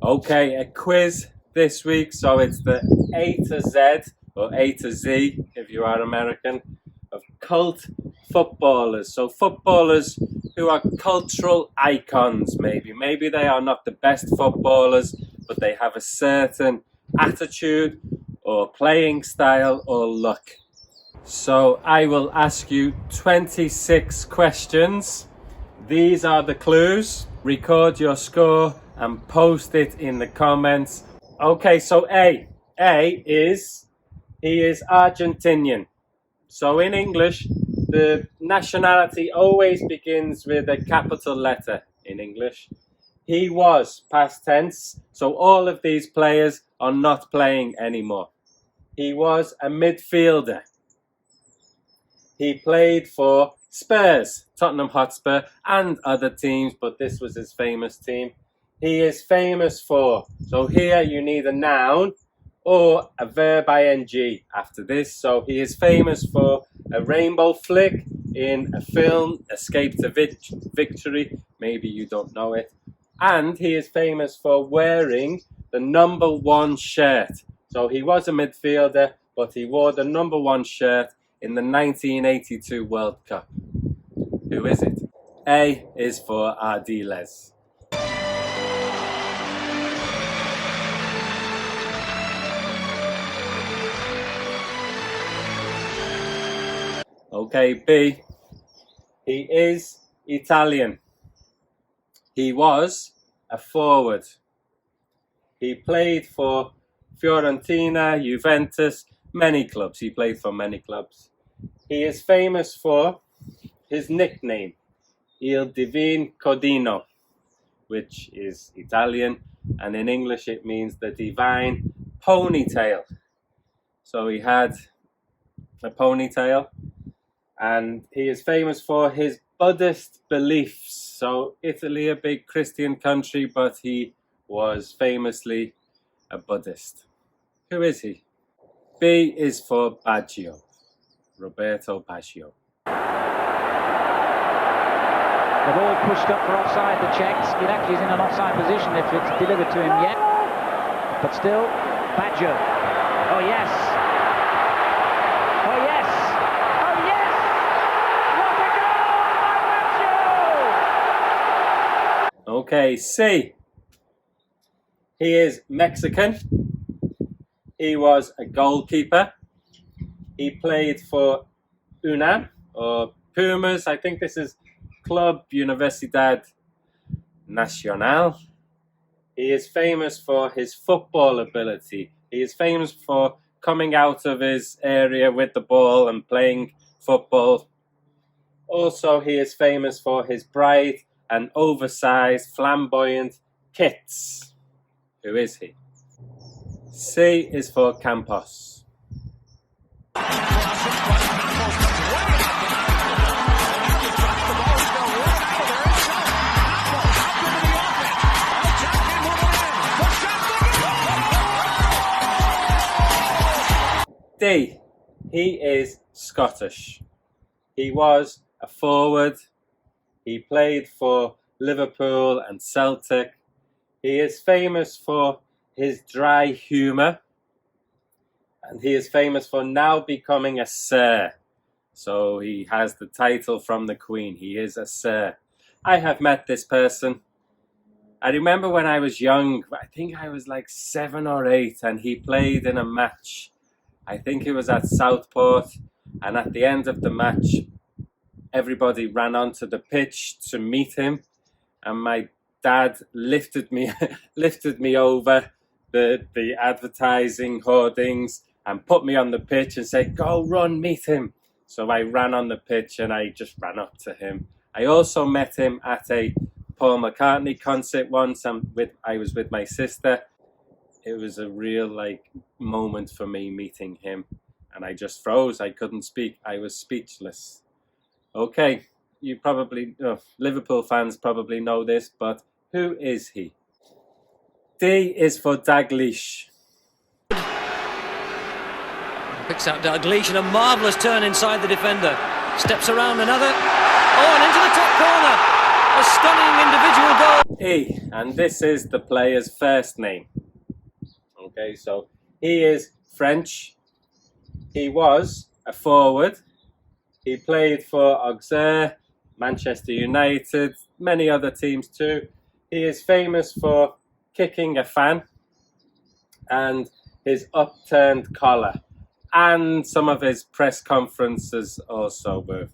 Okay, a quiz this week. So it's the A to Z, or A to Z if you are American, of cult footballers. So footballers who are cultural icons, maybe. Maybe they are not the best footballers, but they have a certain attitude or playing style or look. So I will ask you 26 questions. These are the clues. Record your score and post it in the comments. Okay, so A is, he is Argentinian. So in English, the nationality always begins with a capital letter in English. He was, past tense, so all of these players are not playing anymore. He was a midfielder. He played for Spurs, Tottenham Hotspur, and other teams, but this was his famous team. He is famous for, so here you need a noun or a verb ing after this. So he is famous for a rainbow flick in a film, Escape to Victory. Maybe you don't know it. And he is famous for wearing the number 1 shirt. So he was a midfielder, but he wore the number 1 shirt in the 1982 World Cup. Who is it? A is for Ardiles. Okay, B. He is Italian. He was a forward. He played for Fiorentina, Juventus, many clubs. He played for many clubs. He is famous for his nickname, Il Divin Codino, which is Italian, and in English it means the divine ponytail. So he had a ponytail, and he is famous for his Buddhist beliefs. So Italy, a big Christian country, but he was famously a Buddhist. Who is he? B is for Baggio, Roberto Baggio. The ball pushed up for offside, the Czechs. It actually is in an offside position if it's delivered to him yet. But still, Baggio. Oh yes! Oh yes! Oh yes! What a goal by Baggio! Okay, C. He is Mexican. He was a goalkeeper. He played for UNAM, or Pumas. I think this is Club Universidad Nacional. He is famous for his football ability. He is famous for coming out of his area with the ball and playing football. Also, he is famous for his bright and oversized, flamboyant kits. Who is he? C is for Campos. D. He is Scottish. He was a forward. He played for Liverpool and Celtic. He is famous for his dry humour, and he is famous for now becoming a Sir. So he has the title from the Queen. He is a Sir. I have met this person. I remember when I was young, I think I was like 7 or 8, and he played in a match. I think it was at Southport, and at the end of the match, everybody ran onto the pitch to meet him, and my dad lifted me over the advertising hoardings and put me on the pitch and said, "Go run, meet him." So I ran on the pitch and I just ran up to him. I also met him at a Paul McCartney concert once. I was with my sister. It was a real moment for me meeting him, and I just froze. I couldn't speak. I was speechless. Okay, you probably, Liverpool fans probably know this, but who is he? D is for Dalglish. Picks out Dalglish and a marvellous turn inside the defender. Steps around another. Oh, and into the top corner. A stunning individual goal. E, and this is the player's first name. Okay, so he is French. He was a forward. He played for Auxerre, Manchester United, many other teams too. He is famous for kicking a fan and his upturned collar. And some of his press conferences also were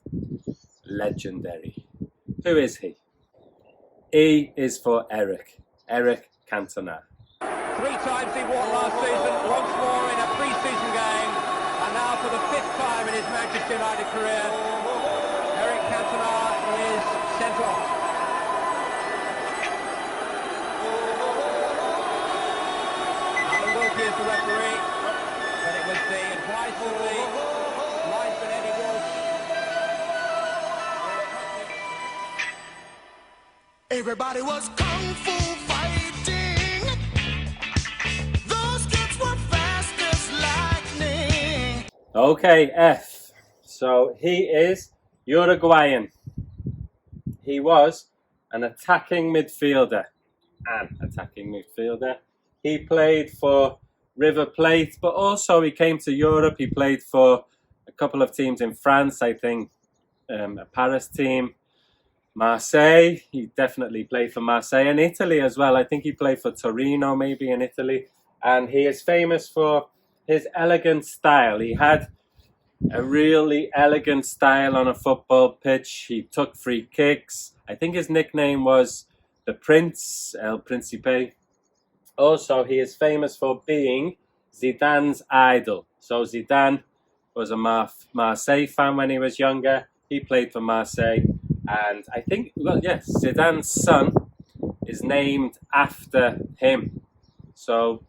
legendary. Who is he? E is for Eric Cantona. 3 times he won last season, once more in a pre-season game, and now for the 5th time in his Manchester United career, Eric Cantona is sent off. Alan Wilkie is the referee, but it was the advice of the life and Eddie Walsh. Everybody was kung fu fighting. Those kids were fast as lightning. Okay, F. So he is Uruguayan. He was an attacking midfielder. He played for River Plate, but also he came to Europe. He played for a couple of teams in France, I think, a Paris team. Marseille, he definitely played for Marseille, and Italy as well. I think he played for Torino maybe in Italy, and he is famous for his elegant style. He had a really elegant style on a football pitch. He took free kicks. I think his nickname was the Prince, El Principe. Also, he is famous for being Zidane's idol. So Zidane was a Marseille fan when he was younger. He played for Marseille. And I think, well, yes, Zidane's son is named after him. So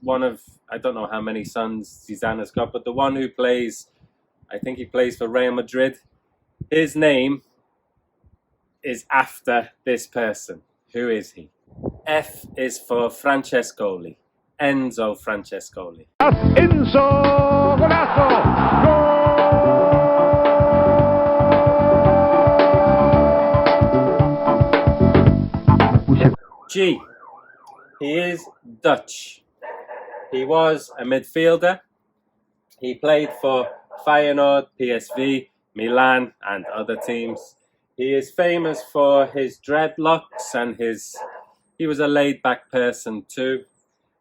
I don't know how many sons Zidane has got, but the one who plays, I think he plays for Real Madrid, his name is after this person. Who is he? F is for Francescoli, Enzo Francescoli. Enzo, golazo, gol! G. He is Dutch. He was a midfielder. He played for Feyenoord, PSV, Milan, and other teams. He is famous for his dreadlocks and he was a laid-back person too.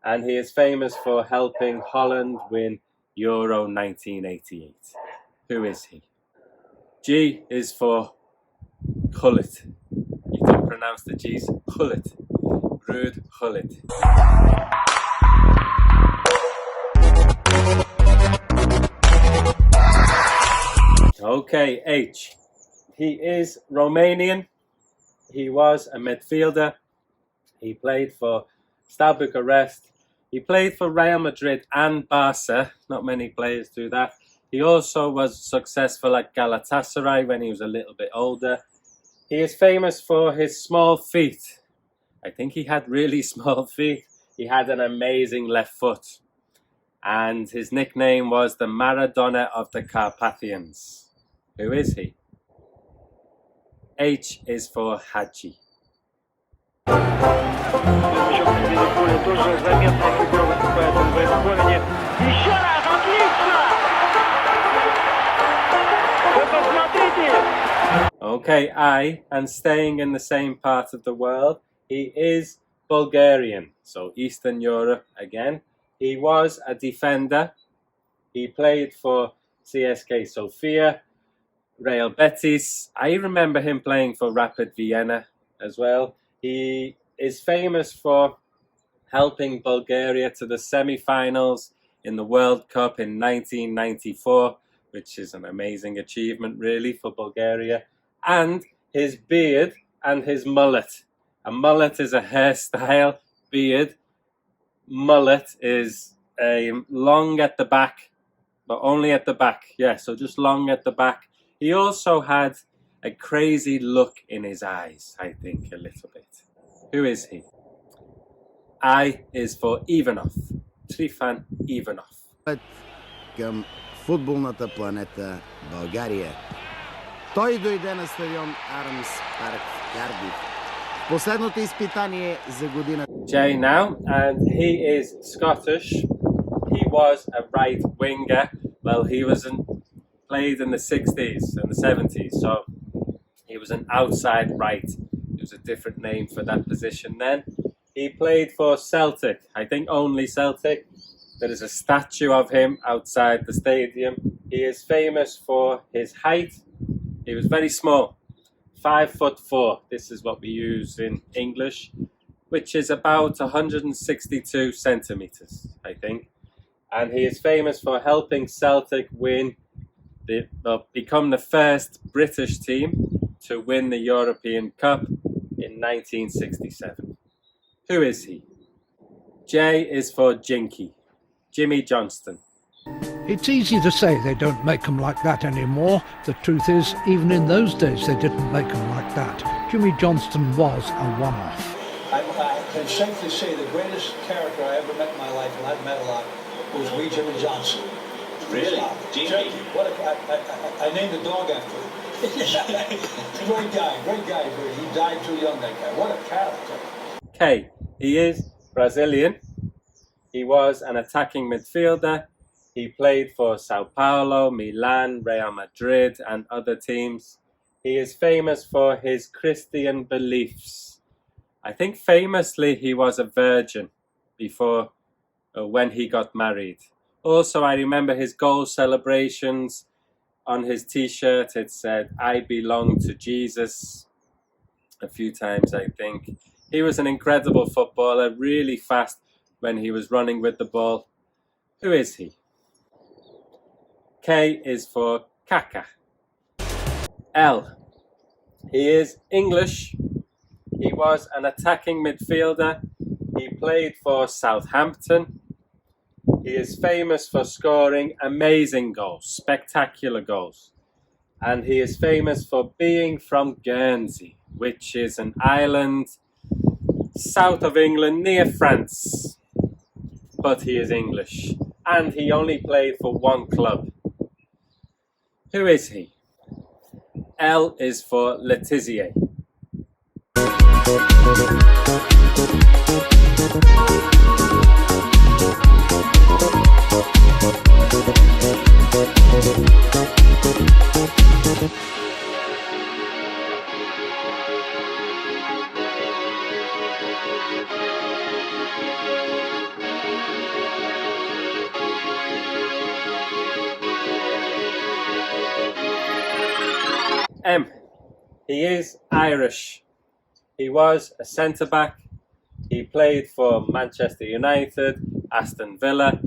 And he is famous for helping Holland win Euro 1988. Who is he? G is for Gullit. You don't pronounce the G's. Gullit. Ruud Gullit. Okay, H. He is Romanian. He was a midfielder. He played for Steaua Bucharest. He played for Real Madrid and Barca. Not many players do that. He also was successful at Galatasaray when he was a little bit older. He is famous for his small feet. I think he had really small feet. He had an amazing left foot. And his nickname was the Maradona of the Carpathians. Who is he? H is for Hadji. Okay, I, and staying in the same part of the world, he is Bulgarian, so Eastern Europe again. He was a defender. He played for CSK Sofia, Real Betis. I remember him playing for Rapid Vienna as well. He is famous for helping Bulgaria to the semi-finals in the World Cup in 1994, which is an amazing achievement really for Bulgaria. And his beard and his mullet. A mullet is a hairstyle, beard. Mullet is long at the back, but only at the back. Yeah, so just long at the back. He also had a crazy look in his eyes, I think, a little bit. Who is he? I is for Ivanov. Trifan Ivanov. Към футболната планета България. Той дойде на стадион Армс Парк в Кардиф Последното изпитание за година. Jay now, and he is Scottish. He was a right winger. Well, he played in the 60s and the 70s, so he was an outside right. It was a different name for that position then. He played for Celtic, I think only Celtic. There is a statue of him outside the stadium. He is famous for his height. He was very small, 5'4". This is what we use in English, which is about 162 centimeters, I think. And he is famous for helping Celtic become the first British team to win the European Cup in 1967. Who is he? J is for Jinky, Jimmy Johnston. It's easy to say they don't make them like that anymore. The truth is, even in those days, they didn't make them like that. Jimmy Johnston was a one-off. I can safely say the greatest character I ever met in my life, and I've met a lot, was wee Jimmy Johnson. Really? What I named the dog after him. Great guy. He died too young, that guy. What a character. K, he is Brazilian. He was an attacking midfielder. He played for Sao Paulo, Milan, Real Madrid, and other teams. He is famous for his Christian beliefs. I think famously he was a virgin before when he got married. Also, I remember his goal celebrations. On his t-shirt it said, "I belong to Jesus," a few times, I think. He was an incredible footballer, really fast when he was running with the ball. Who is he? K is for Kaka. L. He is English. He was an attacking midfielder. He played for Southampton. He is famous for scoring amazing goals, spectacular goals. And he is famous for being from Guernsey, which is an island south of England near France. But he is English. And he only played for one club. Who is he? L is for Letizier. M. He is Irish. He was a centre-back. He played for Manchester United, Aston Villa.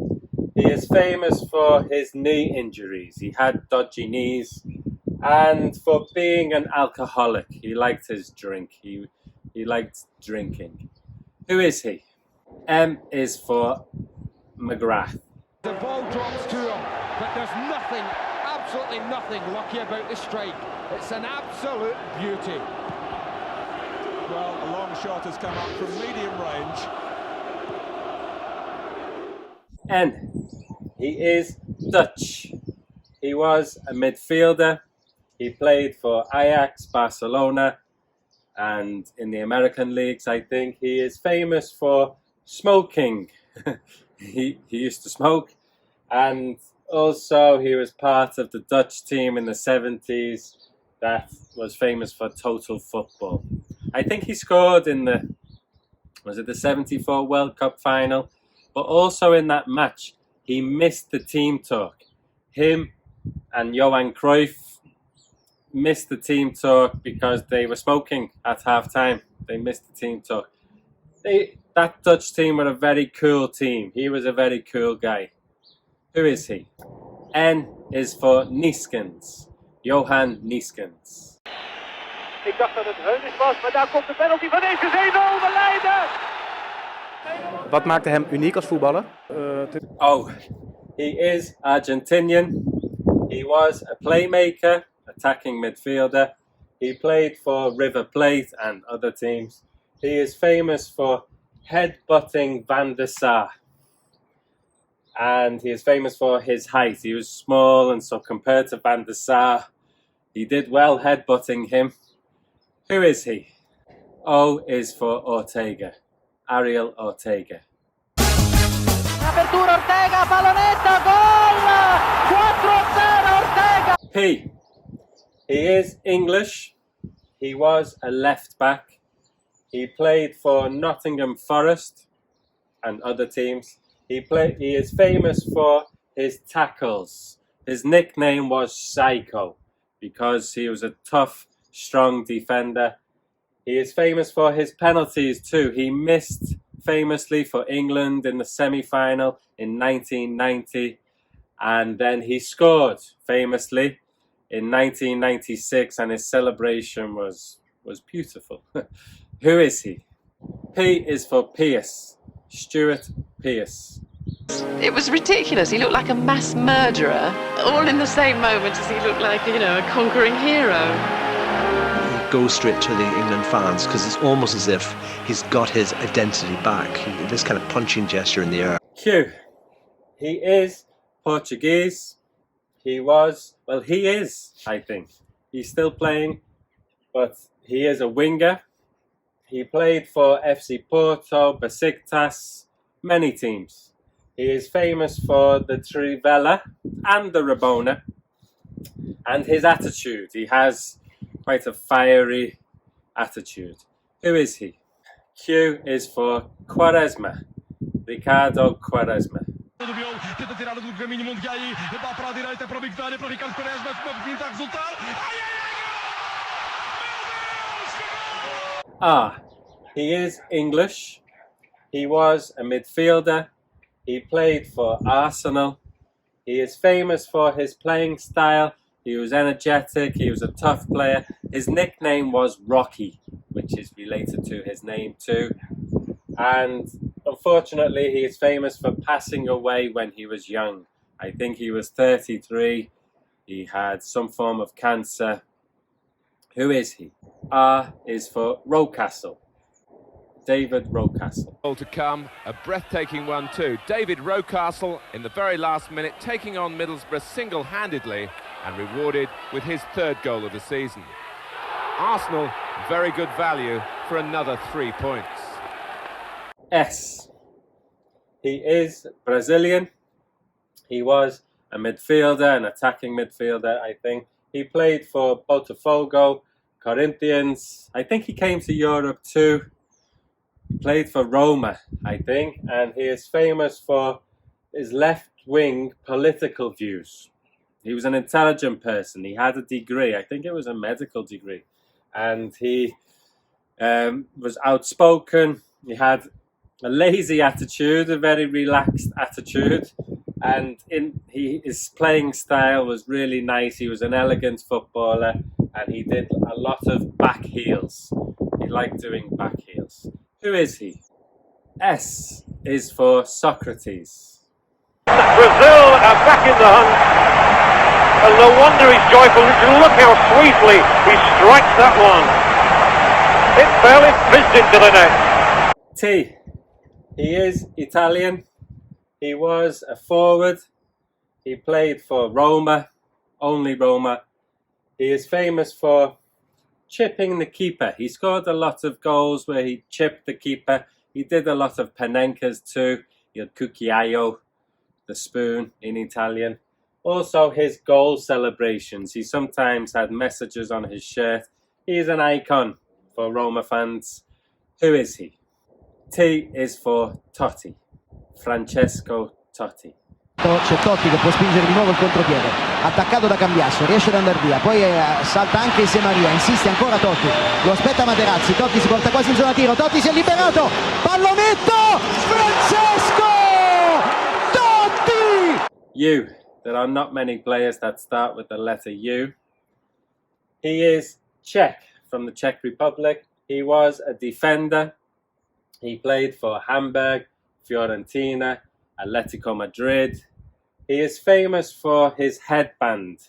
He is famous for his knee injuries. He had dodgy knees. And for being an alcoholic. He liked his drink. He liked drinking. Who is he? M is for McGrath. The ball drops to him, but there's nothing, absolutely nothing lucky about the strike. It's an absolute beauty. Well, a long shot has come up from medium range. N. He is Dutch. He was a midfielder. He played for Ajax, Barcelona, and in the American leagues, I think. He is famous for smoking. he used to smoke, and also he was part of the Dutch team in the 70s that was famous for total football. I think he scored in the 74 World Cup final, but also in that match, he missed the team talk. Him and Johan Cruyff missed the team talk because they were smoking at half-time. They missed the team talk. That Dutch team were a very cool team. He was a very cool guy. Who is he? N is for Neeskens. Johan Neeskens. Ik dacht dat het Heunis was, maar daar komt de penalty van Neeskens. 1-0, we leiden! Wat maakte hem uniek als voetballer? He is Argentinian. He was a playmaker, attacking midfielder. He played for River Plate and other teams. He is famous for headbutting Van der Sar. And he is famous for his height. He was small, and so compared to Van der Sar, he did well headbutting him. Who is he? O is for Ortega. Ariel Ortega. Apertura Ortega, pallonetta, gol! 4-0 Ortega! P. He is English. He was a left back. He played for Nottingham Forest and other teams. He is famous for his tackles. His nickname was Psycho because he was a tough, strong defender. He is famous for his penalties too. He missed famously for England in the semi-final in 1990, and then he scored famously in 1996, and his celebration was beautiful. Who is he? P is for Pearce. Stuart Pearce. It was ridiculous. He looked like a mass murderer, all in the same moment as he looked like, a conquering hero. He goes straight to the England fans because it's almost as if he's got his identity back. This kind of punching gesture in the air. Q. He is Portuguese. He is, I think. He's still playing, but he is a winger. He played for FC Porto, Besiktas, many teams. He is famous for the Trivela and the Rabona and his attitude. He has quite a fiery attitude. Who is he? Q is for Quaresma. Ricardo Quaresma. Tenta tirá-la do caminho, Mundiai, para a direita, para o Victória, para o Ricardo Quaresma, uma pinta a resultar. Ah, he is English. He was a midfielder. He played for Arsenal. He is famous for his playing style. He was energetic. He was a tough player. His nickname was Rocky, which is related to his name too. And unfortunately, he is famous for passing away when he was young. I think he was 33. He had some form of cancer. Who is he? R is for Rocastle. David Rocastle. To come, a breathtaking one too. David Rocastle in the very last minute taking on Middlesbrough single-handedly and rewarded with his third goal of the season. Arsenal, very good value for another 3 points. S. He is Brazilian. He was a midfielder, an attacking midfielder, I think. He played for Botafogo, Corinthians. I think he came to Europe too. Played for Roma, I think. And he is famous for his left-wing political views. He was an intelligent person. He had a degree. I think it was a medical degree. And he was outspoken. He had a lazy attitude, a very relaxed attitude, and his playing style was really nice. He was an elegant footballer, and he did a lot of back heels. He liked doing back heels. Who is he? S is for Socrates. Brazil are back in the hunt, and no wonder he's joyful. Look how sweetly he strikes that one. It barely fizzed into the net. T. He is Italian. He was a forward. He played for Roma, only Roma. He is famous for chipping the keeper. He scored a lot of goals where he chipped the keeper. He did a lot of panenkas too. He had cucchiaio, the spoon in Italian. Also his goal celebrations. He sometimes had messages on his shirt. He is an icon for Roma fans. Who is he? T is for Totti, Francesco Totti. C'è Totti che può spingere di nuovo il contropiede, attaccato da Cambiasso, riesce ad andare via, poi salta anche insieme a Maria, insiste ancora Totti, lo aspetta Materazzi, Totti si porta quasi in zona tiro, Totti si è liberato, pallonetto, Francesco Totti! U. There are not many players that start with the letter U. He is Czech, from the Czech Republic. He was a defender. He played for Hamburg, Fiorentina, Atletico Madrid. He is famous for his headband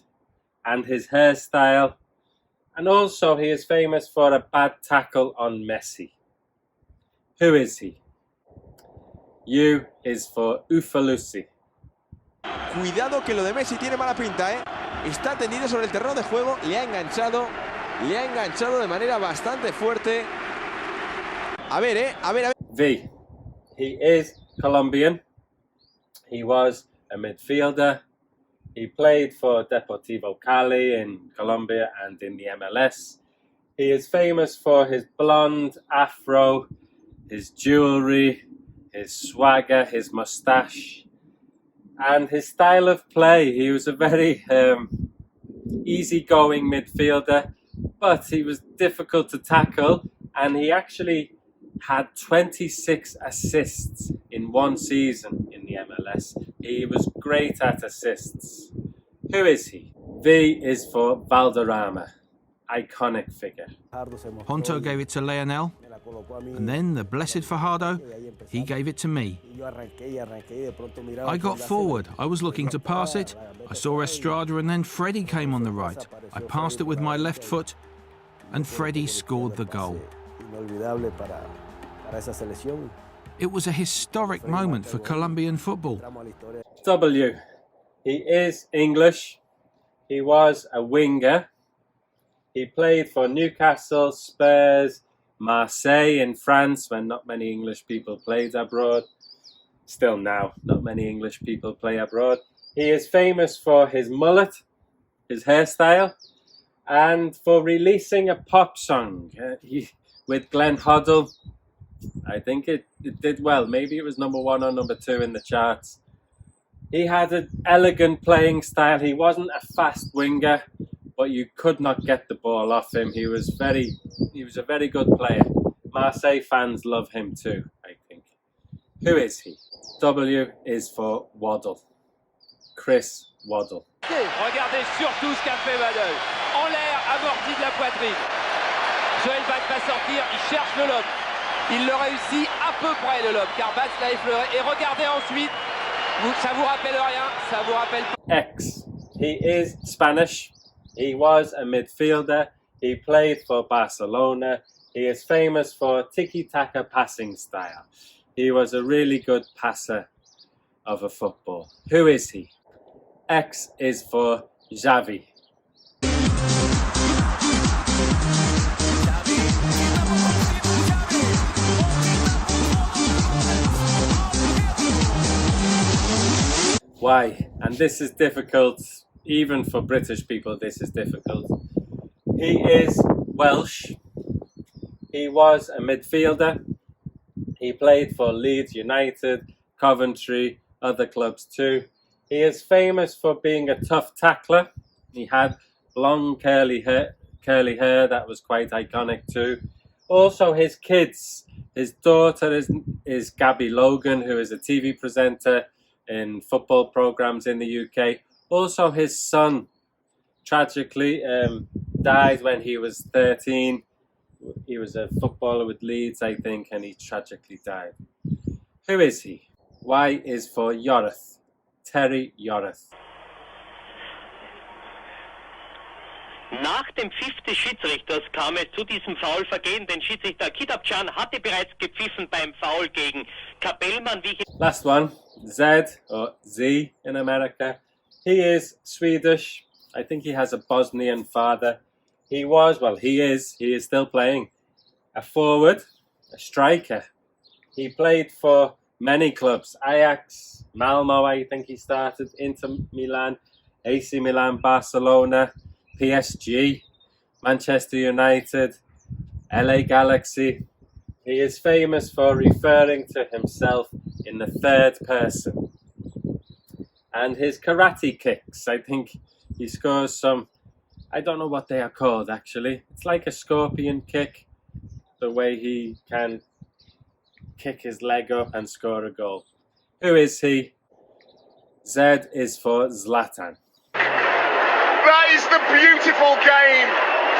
and his hairstyle. And also he is famous for a bad tackle on Messi. Who is he? U is for Ufalusi. Cuidado que lo de Messi tiene mala pinta, ¿eh? Está tendido sobre el terreno de juego, le ha enganchado de manera bastante fuerte V. He is Colombian. He was a midfielder. He played for Deportivo Cali in Colombia and in the MLS. He is famous for his blonde afro, his jewellery, his swagger, his moustache, and his style of play. He was a very easygoing midfielder, but he was difficult to tackle, and he actually had 26 assists in one season in the MLS. He was great at assists. Who is he? V is for Valderrama, iconic figure. Ponto gave it to Leonel, and then the blessed Fajardo, he gave it to me. I got forward, I was looking to pass it, I saw Estrada and then Freddie came on the right. I passed it with my left foot, and Freddie scored the goal. It was a historic moment for Colombian football. W. He is English. He was a winger. He played for Newcastle, Spurs, Marseille in France when not many English people played abroad. Still now, not many English people play abroad. He is famous for his mullet, his hairstyle, and for releasing a pop song with Glenn Hoddle. I think it did well. Maybe it was number 1 or number 2 in the charts. He had an elegant playing style. He wasn't a fast winger, but you could not get the ball off him. He was a very good player. Marseille fans love him too, I think. Who is he? W is for Waddle. Chris Waddle. Regardez surtout ce qu'a fait Waddle. En l'air, amorti de la poitrine. Joël Bach va sortir, il cherche le lob. Il le réussit à peu près le lob, car Bax l'a effleuré. Et regardez ensuite, ça vous rappelle rien, ça vous rappelle pas. X. He is Spanish. He was a midfielder. He played for Barcelona. He is famous for tiki-taka passing style. He was a really good passer of a football. Who is he? X is for Xavi. Why? And this is difficult, even for British people, this is difficult. He is Welsh. He was a midfielder. He played for Leeds United, Coventry, other clubs too. He is famous for being a tough tackler. He had long curly hair that was quite iconic too. Also his kids. His daughter is Gabby Logan, who is a TV presenter in football programs in the UK. Also his son tragically died when he was 13. He was a footballer with Leeds, I think, and he tragically died. Who is he? Y is for Yoreth. Terry Yoreth. Nach dem Pfiff des Schiedsrichters kam es zu diesem Foulvergehen. Den Schiedsrichter Kidapcan hatte bereits gepfiffen beim Foul gegen Kapellmann. Last one, Z or Z in America. He is Swedish. I think he has a Bosnian father. He is still playing. A forward, a striker. He played for many clubs. Ajax, Malmo, I think he started, Inter Milan, AC Milan, Barcelona, PSG, Manchester United, LA Galaxy. He is famous for referring to himself in the third person. And his karate kicks, I think he scores some, I don't know what they are called actually. It's like a scorpion kick, the way he can kick his leg up and score a goal. Who is he? Z is for Zlatan. That is the beautiful game,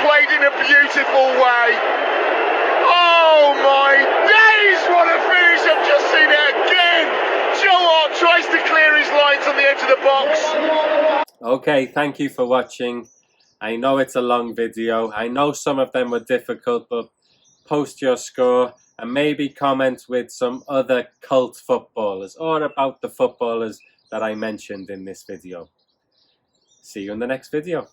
played in a beautiful way. Oh my days, what a finish, I've just seen it again. Joe Hart tries to clear his lines on the edge of the box. Okay, thank you for watching. I know it's a long video. I know some of them were difficult, but post your score and maybe comment with some other cult footballers or about the footballers that I mentioned in this video. See you in the next video.